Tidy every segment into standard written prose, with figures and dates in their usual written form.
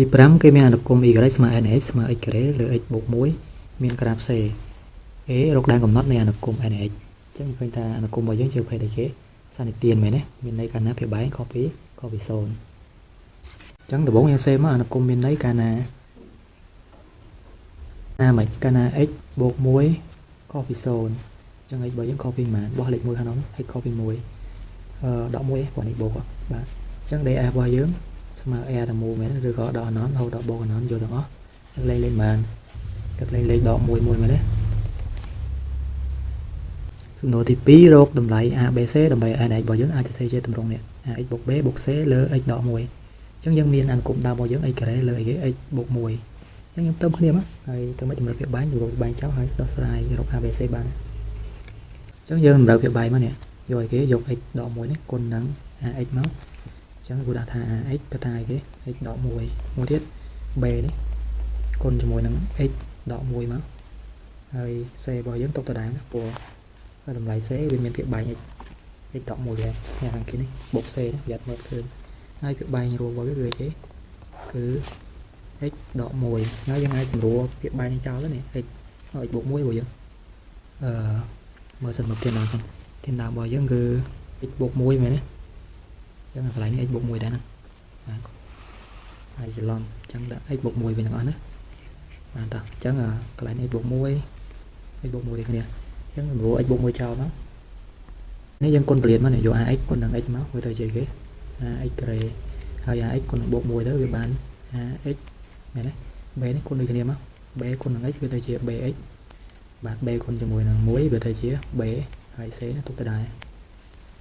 ទី5គេមានអនុគម y ស្មើ nh ស្មើ x ការ៉េលើ x បូក1មានក្រាហ្វ c a រកដែនកំណត់នៃអនុគម nh អញ្ចឹងឃើញថាអនុគមរបស់យើងជាប្រភេទអីគេសន្និទានមែនទេមានន័យកាលណាភាពបែងខុសពី0អញ្ចឹងដំបូងយើងសេមកអនុគមមានន័យកាលណាមិនកាលណា x បូក1ខុសពី0អញ្ចឹង x របស់យើងខុសពីប៉ុន្មានបោះលេខ1ខាងនោះ x ខុសពី1ដក1ព្រោះនេះបូកបាទអញ្ចឹង df របស់យើងស្មើ r ទាំងមូលមែនឬក៏ដកអណនរហូតដល់បូកអណនយកទាំងអស់លេខបានលេខដក1មែនទេសំណួរទី2រកតម្លៃ ABC ដើម្បី nh របស់យើងអាចសរសេរជាទម្រង់នេះ x បូក b បូក c លើ x ដក1អញ្ចឹងយើងមានអនុគមដើមរបស់យើង x ការ៉េលើ x បូក1អញ្ចឹងខ្ញុំទៅគ្នាមកហើយទៅមកតម្រូវភាពបែងចោលហើយដោះស្រាយរក ABC បានអញ្ចឹងយើងតម្រូវភាពបែងមកនេះយកគេយក x ដក1នេះគុណនឹង ax មកអញ្ចឹងគូដាក់ថា ax ទៅថាគេ x ដក1មួយទៀត b នេះគុណជាមួយនឹង x ដក1មកហើយ c របស់យើងទុកទៅដែរណាព្រោះតម្លៃ c វាមានភាពបែង x ដក1ដែរខាងគេនេះបូក c នេះប្រយ័ត្នមើលឃើញហើយភាពបែងរួមរបស់វាគឺអីគេគឺ x ដក1ហើយយើងអាចសម្រួលភាពបែងនេះចោលទៅនេះ x បូក1របស់យើងមើលសិនមកទៀតដល់សិនធានដើមរបស់យើងគឺ x បូក1មែនទេអញ្ចឹងកន្លែងនេះ x បូក1ដែរណាបាទហើយច្រឡំអញ្ចឹងដាក់ x បូក1វិញទាំងអស់ណាបាទតោះអញ្ចឹងកន្លែង x បូក1 x បូក1ដូចគ្នាអញ្ចឹងសម្រួល x បូក1ចោលមកនេះយើងគុណពលាតមកនេះយក ax គុណនឹង x មកវាទៅជាគេ ax ការ៉េហើយ ax គុណនឹងបូក1ទៅវាបាន ax មែនទេ b នេះគុណដូចគ្នាមក b គុណនឹង x វាទៅជា bx បាទ b គុណជាមួយនឹង1វាទៅជា b ហើយ c នេះទុកទៅដែរ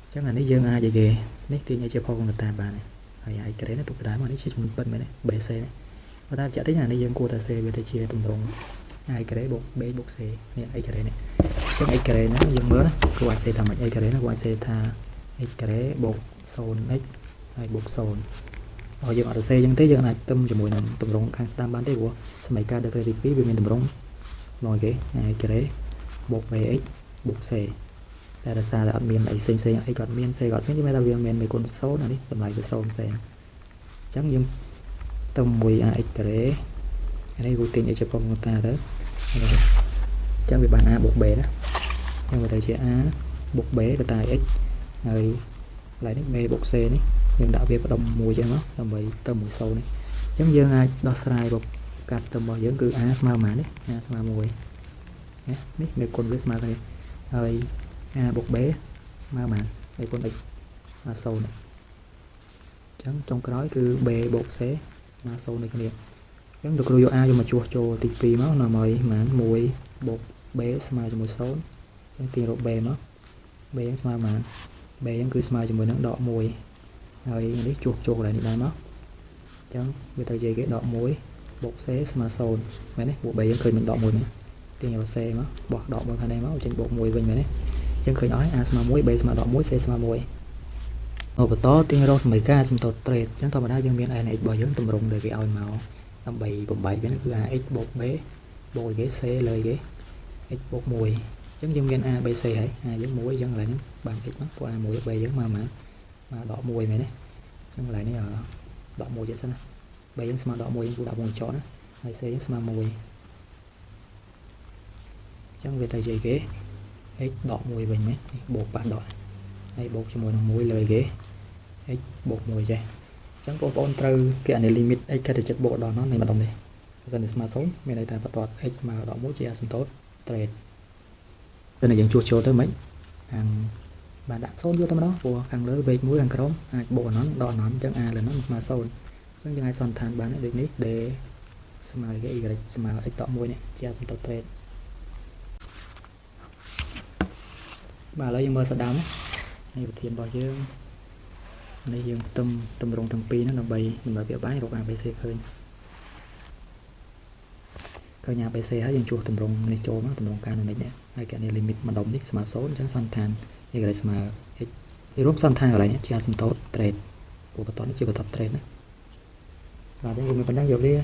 អញ្ចឹងអានេះយើងអាចគេនេះទាញឲ្យជាផលកង្កតាបានហើយ ax ការ៉េនេះទុកទៅដែរមកនេះជាចំនួនពិតមែនទេ bc នេះបើតាមចាក់តិចអានេះយើងគួរតែ c វាទៅជាទម្រង់ ax ការ៉េបូក b បូក c នេះ ax ការ៉េនេះអញ្ចឹង x ការ៉េហ្នឹងយើងមើលណាគួរអាចសេថាម៉េច x ការ៉េហ្នឹងគួរអាចសេថា x ការ៉េបូក 0x ហើយបូក0ហើយយើងអត់សរសេរអញ្ចឹងទេយើងអាចទឹមជាមួយនឹងទម្រង់ខាងស្ដាំបានទេព្រោះសមីការដកទី2វាមានទម្រង់មកគេ x ការ៉េបូក bx បូក c តែដោយសារតែអត់មានអីផ្សេងៗអីក៏អត់មាន c ក៏អត់មានទេតែវាមានមេគុណ0អានេះតម្លៃវា0ផ្សេងអញ្ចឹងយើងទៅមួយ ax ការ៉េអានេះវាទាញឲ្យជាផលកង្កតាទៅអញ្ចឹងវាបាន a បូក b ណាអញ្ចឹងវាទៅជា a បូក b ទៅតា x ហើយកន្លែងនេះ b បូក c នេះយើងដាក់វាបដុំមួយចឹងមកដើម្បីទៅមួយ0នេះអញ្ចឹងយើងអាចដោះស្រាយរបបកាត់ទៅរបស់យើងគឺ a ស្មើប៉ុន្មាននេះ a ស្មើ1នេះមេគុណវាស្មើគ្នាហើយ a បូក b ស្មើប៉ុន្មានមេគុណ x ស្មើ0នេះអញ្ចឹងចុងក្រោយគឺ b បូក c ស្មើ0នេះគ្នាអញ្ចឹងលោកគ្រូយក a យកមកជួសចូលទី2មកនៅឲ្យប៉ុន្មាន1បូក b ស្មើជាមួយ0អញ្ចឹងទាញរក b មក b ស្មើប៉ុន្មាន b ហ្នឹងគឺស្មើជាមួយនឹងដក1ហើយនេះជួសចូលកន្លែងនេះដែរមកអញ្ចឹងវាទៅជាគេដក1បូក c ស្មើ0មែនទេពួក b យើងឃើញមិនដក1មែនទាញរក c មកបោះដក1ខាងនេះមកចេញបូក1វិញមែនទេអញ្ចឹងឃើញអស់ a ស្មើ1 b ស្មើដក1 c ស្មើ1បន្តទាញរកសមីការសំទោសត្រេតអញ្ចឹងធម្មតាយើងមាន nh របស់យើងទម្រង់ដែលគេឲ្យមកដើម្បីបំបែកវាគឺ ax បូក b បូកគេ c លើគេ x បូក1អញ្ចឹងយើងមាន a b c ហើយ a យើង1អញ្ចឹងកន្លែងហ្នឹងបាន x មកព្រោះ a 1 b យើងមកដក1មែនទេអញ្ចឹងកន្លែងនេះដក1ទៀតសិនណា b យើងស្មើដក1យើងគូដាក់1ចោលណាហើយ c យើងស្មើ1អញ្ចឹងវាទៅជាគេ x ដក1វិញមែនបូកប៉ះដកហើយបូកជាមួយនឹង1លើគេ x បូក1ចេះអញ្ចឹងបងប្អូនត្រូវគេអានេះ limit x កែទៅចិត្តបូកដល់នោះនៃម្ដុំនេះបើសិនជាស្មើ0មានន័យថាបន្ទាត់ x ស្មើដក1ជាអសន្ទុតត្រេតតែយើងជួសចូលទៅមិនខាងបានដាក់0យកទៅម្ដងព្រោះខាងលើវេក1ខាងក្រោមអាចបូកអណន់ដល់អណន់អញ្ចឹង a លើនោះស្មើ0អញ្ចឹងយើងអាចសន្និដ្ឋានបានដូចនេះ d ស្មើគេ y ស្មើ x ដក1នេះជាអសន្ទុតត្រេតបាទឥឡូវយើងមើលស្ដាំនេះវិធានរបស់យើងនេះយើងផ្ទឹមតម្រង់ទាំងពីរហ្នឹងដើម្បីវាបាយរក ABC ឃើញ ABC ហើយយើងជួសតម្រង់នេះចូលមកតម្រង់ការនេះហើយគេនេះ limit ម្ដុំនេះស្មើ0អញ្ចឹងសន្និដ្ឋាន y ស្មើ x នេះរួមសន្និដ្ឋានកន្លែងនេះជាអសន្ទុតត្រេតព្រោះបន្ទាត់នេះជាបន្ទាត់ត្រេតណាបាទអញ្ចឹងយើងមានប៉ុណ្ណឹងយកវា